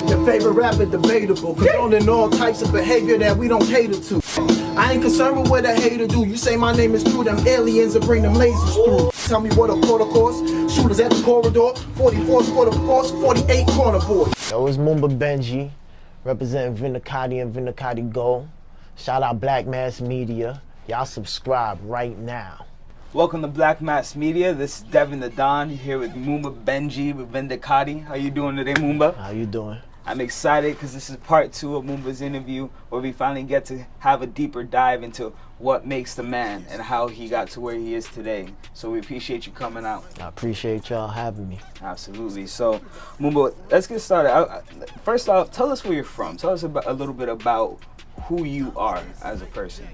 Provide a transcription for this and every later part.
Your favorite rapper debatable, condoning all types of behavior that we don't cater to. I ain't concerned with what a hater do. You say my name is through them aliens and bring them lasers through. Tell me what a quarter course. Shooters at the corridor. 44's for the force, 48 corner board. Yo, it's Mumba Benji, representing Vindicati and Vindicati Gold. Shout out Black Mass Media. Y'all subscribe right now. Welcome to Black Mass Media. This is Devin the Don here with Mumba Benji with Vindicati. How you doing today, Mumba? How you doing? I'm excited because this is part 2 of Mumba's interview where we finally get to have a deeper dive into what makes the man and how he got to where he is today. So we appreciate you coming out. I appreciate y'all having me. Absolutely. So, Mumba, let's get started. First off, tell us where you're from. Tell us a little bit about who you are as a person.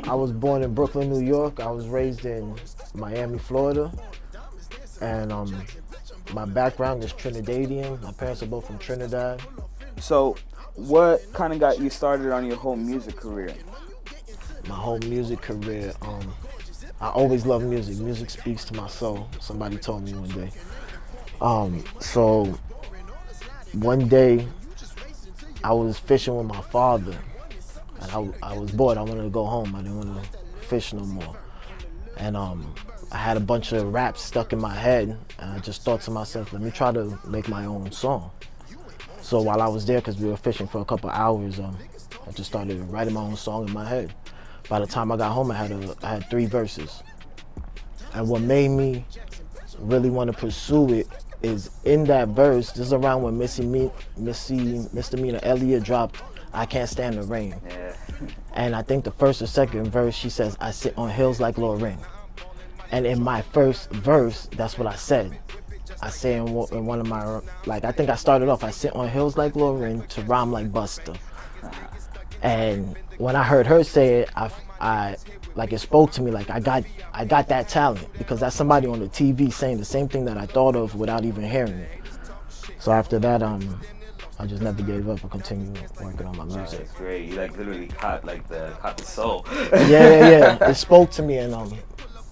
I was born in Brooklyn, New York. I was raised in Miami, Florida. And my background is Trinidadian. My parents are both from Trinidad. So, what kind of got you started on your whole music career? My whole music career, I always loved music. Music speaks to my soul. Somebody told me one day. So one day I was fishing with my father, and I was bored. I wanted to go home. I didn't want to fish no more. And I had a bunch of raps stuck in my head, and I just thought to myself, let me try to make my own song. So while I was there, because we were fishing for a couple hours, I just started writing my own song in my head. By the time I got home, I had 3 verses. And what made me really want to pursue it is in that verse, this is around when Misdemeanor Elliott dropped I Can't Stand the Rain. Yeah. And I think the first or second verse, she says, I sit on hills like Lorraine. And in my first verse, that's what I said. I say in one of my, I think I started off, I sit on hills like Lorraine to rhyme like Buster. And when I heard her say it, I it spoke to me, like I got that talent, because that's somebody on the TV saying the same thing that I thought of without even hearing it. So after that, I just never gave up and continued working on my music. That's great. You literally caught the soul. Yeah. It spoke to me, and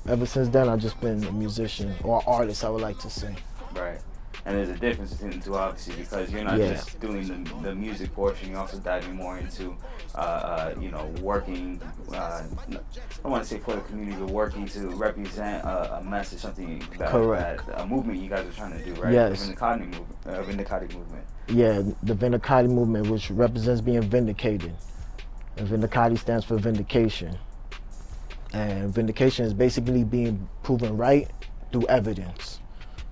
ever since then I've just been a musician or artist, I would like to say. Right. And there's a difference between the two, obviously, because you're not just doing the music portion, you're also diving more into, working, I don't want to say for the community, but working to represent a message, something that a movement you guys are trying to do, right? Yes. The Vindicati movement. Yeah, the Vindicati movement, which represents being vindicated. And Vindicati stands for vindication. And vindication is basically being proven right through evidence.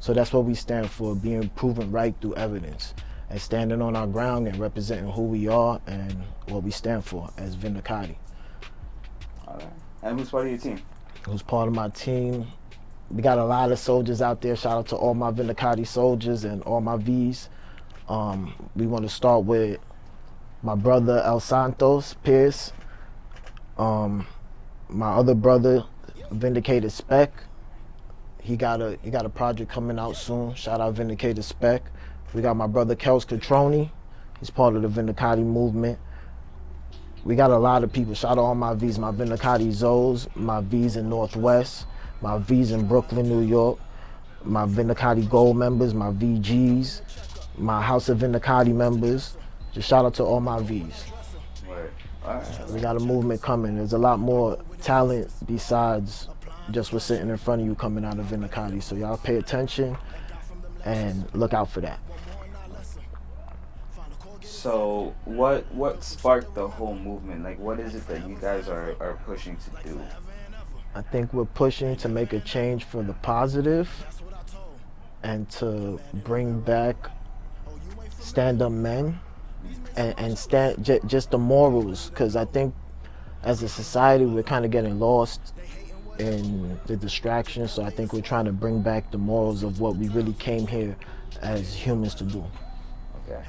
So that's what we stand for, being proven right through evidence and standing on our ground and representing who we are and what we stand for as Vindicati. All right. And who's part of your team? Who's part of my team? We got a lot of soldiers out there. Shout out to all my Vindicati soldiers and all my V's. We want to start with my brother El Santos Pierce, my other brother Vindicated Spec. He got a project coming out soon. Shout out Vindicated Spec. We got my brother Kels Catroni. He's part of the Vindicati movement. We got a lot of people. Shout out all my V's, my Vindicati Zoes, my V's in Northwest, my V's in Brooklyn, New York, my Vindicati Gold members, my VGs, my House of Vindicati members. Just shout out to all my V's. Right. All right. We got a movement coming. There's a lot more talent besides just what's sitting in front of you coming out of Vindicati. So y'all pay attention and look out for that. So what sparked the whole movement? What is it that you guys are pushing to do? I think we're pushing to make a change for the positive and to bring back stand-up men and just the morals, because I think as a society we're kind of getting lost in the distraction. So I think we're trying to bring back the morals of what we really came here as humans to do. Okay,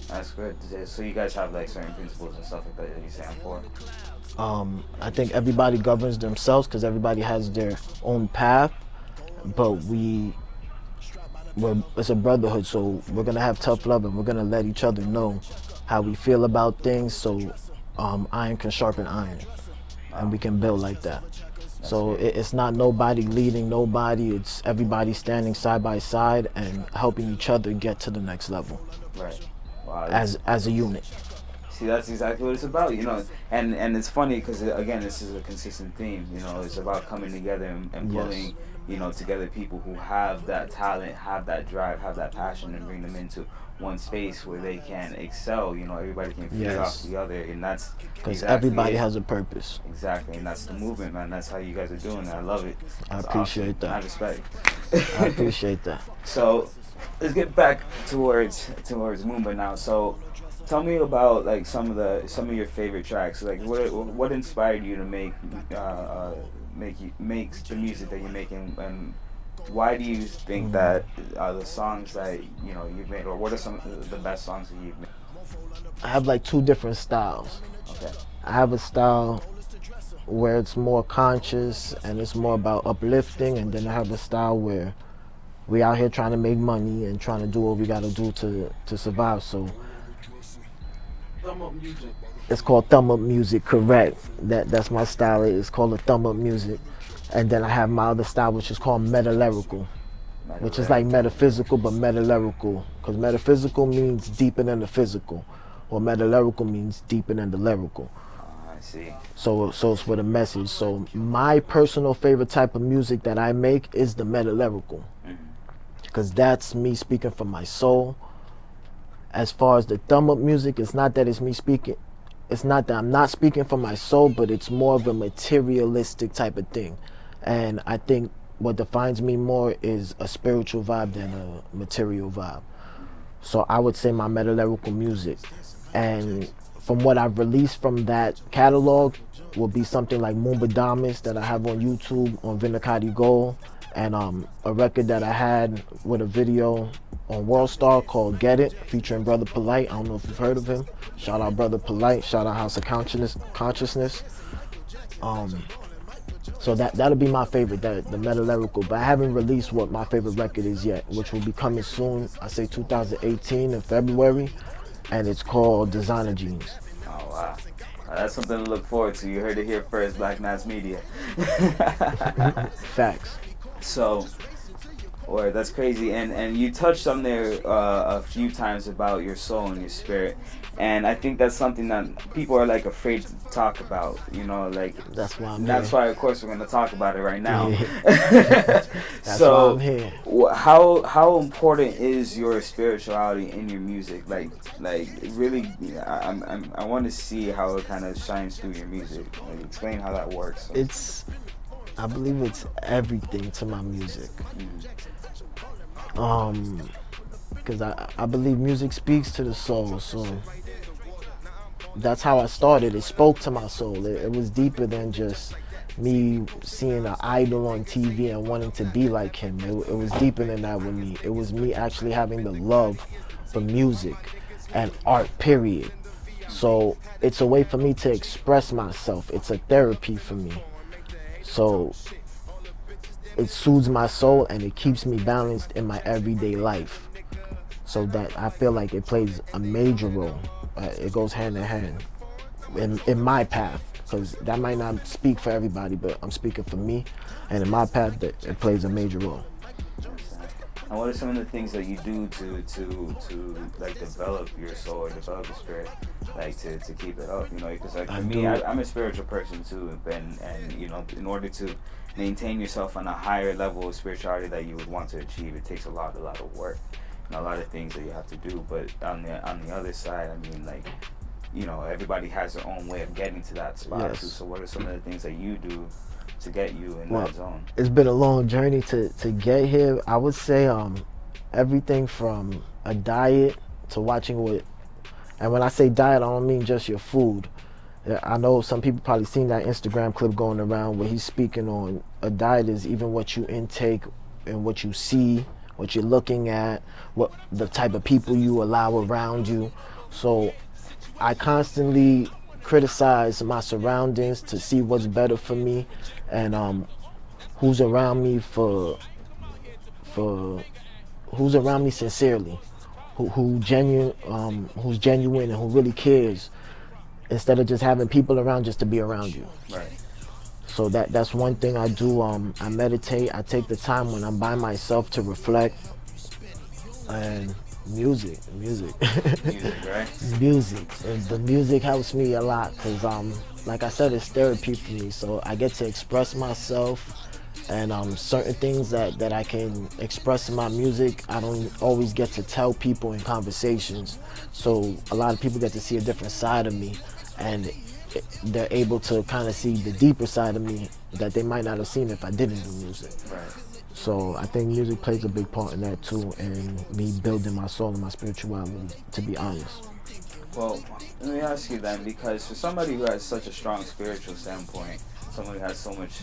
that's good. So you guys have certain principles and stuff like that you stand for? I think everybody governs themselves because everybody has their own path, but it's a brotherhood, so we're gonna have tough love and we're gonna let each other know how we feel about things, so iron can sharpen iron, and we can build like that. So it's not nobody leading nobody, it's everybody standing side by side and helping each other get to the next level. Right. Wow. as a unit. See, that's exactly what it's about, you know. And it's funny because, again, this is a consistent theme, you know. It's about coming together and pulling, you know, together people who have that talent, have that drive, have that passion, and bring them into one space where they can excel. You know, everybody can feed off the other, and that's because exactly everybody it. has a purpose. Exactly, and that's the movement, man. That's how you guys are doing it. I love it. I That's appreciate awesome. that. I respect. I appreciate that. So, let's get back towards Mumba now. So, tell me about like some of your favorite tracks. Like, what inspired you to make the music that you're making, and why do you think that the songs that you know you've made, or what are some of the best songs that you've made? I have like two different styles. Okay. I have a style where it's more conscious and it's more about uplifting, and then I have a style where we out here trying to make money and trying to do what we got to do to survive. So it's called thumb up music, correct? That's my style. It's called a thumb up music. And then I have my other style, which is called meta-lyrical, which is like metaphysical but meta-lyrical, because metaphysical means deeper than the physical, or meta-lyrical means deeper than the lyrical. I see. So it's for the message. So my personal favorite type of music that I make is the meta-lyrical, because that's me speaking from my soul. As far as the thumb up music, it's not that it's me speaking. It's not that I'm not speaking from my soul, but it's more of a materialistic type of thing. And I think what defines me more is a spiritual vibe than a material vibe. So I would say my meta-lyrical music. And from what I've released from that catalog will be something like Mumba Damas that I have on YouTube on Vindicati Gold, and a record that I had with a video on World Star called Get It, featuring Brother Polite. I don't know if you've heard of him. Shout out Brother Polite, shout out House of Consciousness. So that'll be my favorite, the meta-lyrical. But I haven't released what my favorite record is yet, which will be coming soon. I say 2018 in February, and it's called Designer Jeans. Oh wow, that's something to look forward to. You heard it here first, Black Mass Media. Facts. So, or that's crazy, and you touched on there a few times about your soul and your spirit, and I think that's something that people are like afraid to talk about. You know, like that's why I'm that's here. why, of course, we're going to talk about it right now. Yeah. That's So, why I'm here. how important is your spirituality in your music? Like really, I want to see how it kind of shines through your music. Like, explain how that works. I believe it's everything to my music. Because I believe music speaks to the soul, so that's how I started. It spoke to my soul. It was deeper than just me seeing an idol on TV and wanting to be like him. It was deeper than that with me. It was me actually having the love for music and art, period. So it's a way for me to express myself. It's a therapy for me. So it soothes my soul and it keeps me balanced in my everyday life. So that I feel like it plays a major role. It goes hand in hand in my path, because that might not speak for everybody, but I'm speaking for me. And in my path, it plays a major role. And what are some of the things that you do to like develop your soul or develop your spirit, like to keep it up? You know, because like for me, I'm a spiritual person too, and you know, in order to maintain yourself on a higher level of spirituality that you would want to achieve, it takes a lot of work and a lot of things that you have to do. But on the other side, I mean, like, you know, everybody has their own way of getting to that spot. Yes. Too. So what are some of the things that you do to get you in that zone? It's been a long journey to get here. I would say everything from a diet to watching what, and when I say diet, I don't mean just your food. I know some people probably seen that Instagram clip going around where he's speaking on a diet is even what you intake and what you see, what you're looking at, what the type of people you allow around you. So I constantly criticize my surroundings to see what's better for me, and who's around me for who's around me sincerely, who's genuine and who really cares, instead of just having people around just to be around you. Right. So that's one thing I do. I meditate. I take the time when I'm by myself to reflect, and Music. Music, right? Music. And the music helps me a lot because, like I said, it's therapy for me. So I get to express myself, and certain things that I can express in my music, I don't always get to tell people in conversations. So a lot of people get to see a different side of me, and they're able to kind of see the deeper side of me that they might not have seen if I didn't do music. Right. So I think music plays a big part in that too, and me building my soul and my spirituality, to be honest. Well, let me ask you then, because for somebody who has such a strong spiritual standpoint, someone who has so much,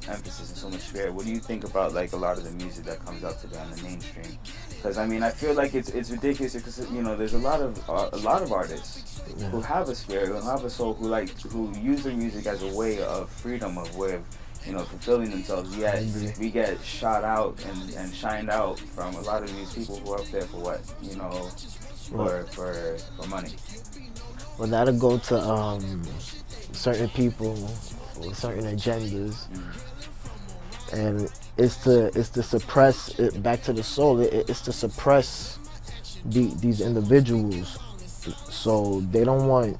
emphasis and so much spirit, what do you think about like a lot of the music that comes out today on the mainstream? Because I mean, I feel like it's ridiculous because there's a lot of artists who have a spirit, who have a soul, who use their music as a way of freedom, a way of fulfilling themselves. Yet we get shot out and shined out from a lot of these people who are up there for what, for money. Well, that'll go to certain people with certain agendas, and it's to suppress it back to the soul. It's to suppress these individuals, so they don't want.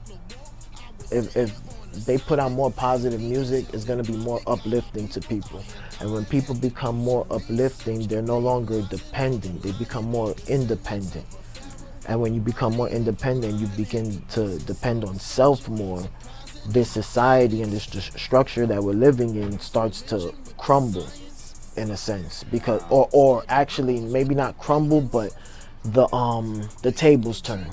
If they put out more positive music, it's going to be more uplifting to people. And when people become more uplifting, they're no longer dependent. They become more independent. And when you become more independent, you begin to depend on self more. This society and this structure that we're living in starts to crumble, in a sense, because or actually maybe not crumble, but the tables turn.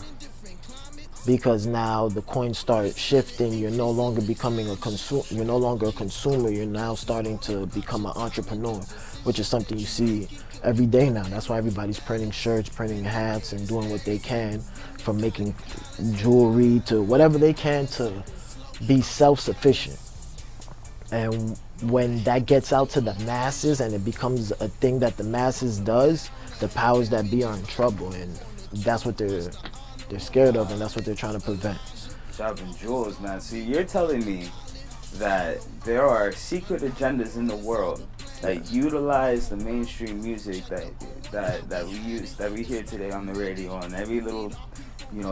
Because now the coins start shifting. You're no longer becoming a consumer. You're no longer a consumer. You're now starting to become an entrepreneur, which is something you see every day now. That's why everybody's printing shirts, printing hats, and doing what they can, from making jewelry to whatever they can to be self-sufficient. And when that gets out to the masses and it becomes a thing that the masses does, the powers that be are in trouble, and that's what they're scared of, and that's what they're trying to prevent. Shopping jewels, man. See, you're telling me that there are secret agendas in the world that utilize the mainstream music that we hear today on the radio and every little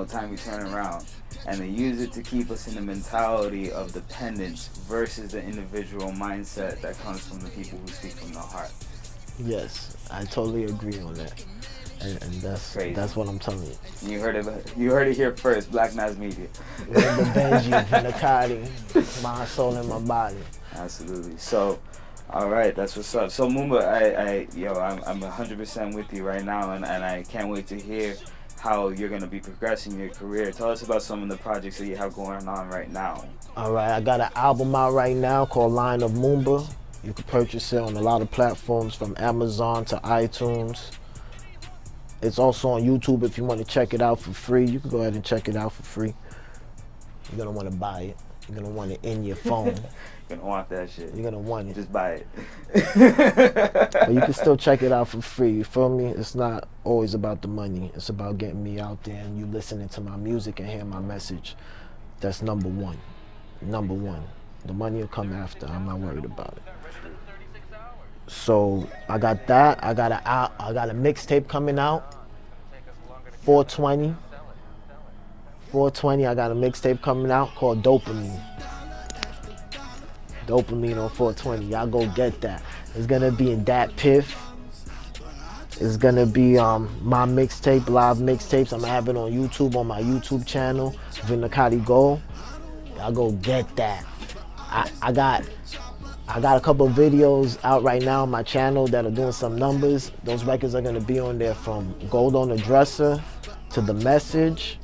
time we turn around, and they use it to keep us in the mentality of dependence versus the individual mindset that comes from the people who speak from the heart. Yes, I totally agree on that. And that's crazy. That's what I'm telling you. You heard it here first. Black Mass Media. Mumba Benji, Nakati, my soul and my body. Absolutely. So, all right, that's what's up. So Mumba, I'm 100% with you right now, and I can't wait to hear how you're gonna be progressing your career. Tell us about some of the projects that you have going on right now. All right, I got an album out right now called Line of Mumba. You can purchase it on a lot of platforms, from Amazon to iTunes. It's also on YouTube if you want to check it out for free. You can go ahead and check it out for free. You're going to want to buy it. You're going to want it in your phone. You're going to want that shit. You're going to want it. Just buy it. But you can still check it out for free. You feel me? It's not always about the money. It's about getting me out there and you listening to my music and hearing my message. That's number one. Number one. The money will come after. I'm not worried about it. So I got that. I got a mixtape coming out. 420. I got a mixtape coming out called Dopamine. Dopamine on 420. Y'all go get that. It's gonna be in Dat Piff. It's gonna be my mixtape, live mixtapes. I'm gonna have it on YouTube, on my YouTube channel, Vinakati Go. Y'all go get that. I got a couple of videos out right now on my channel that are doing some numbers. Those records are gonna be on there, from Gold on the Dresser to The Message.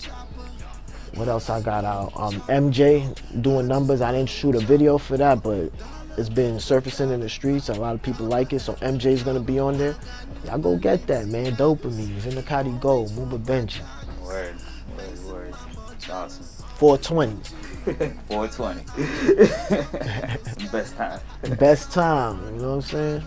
What else I got out? MJ doing numbers. I didn't shoot a video for that, but it's been surfacing in the streets. A lot of people like it, so MJ's gonna be on there. Y'all go get that, man. Dopamine, Vinakati Go, Mumba Benji. Word. It's awesome. 420. 420. Best time. Best time, you know what I'm saying?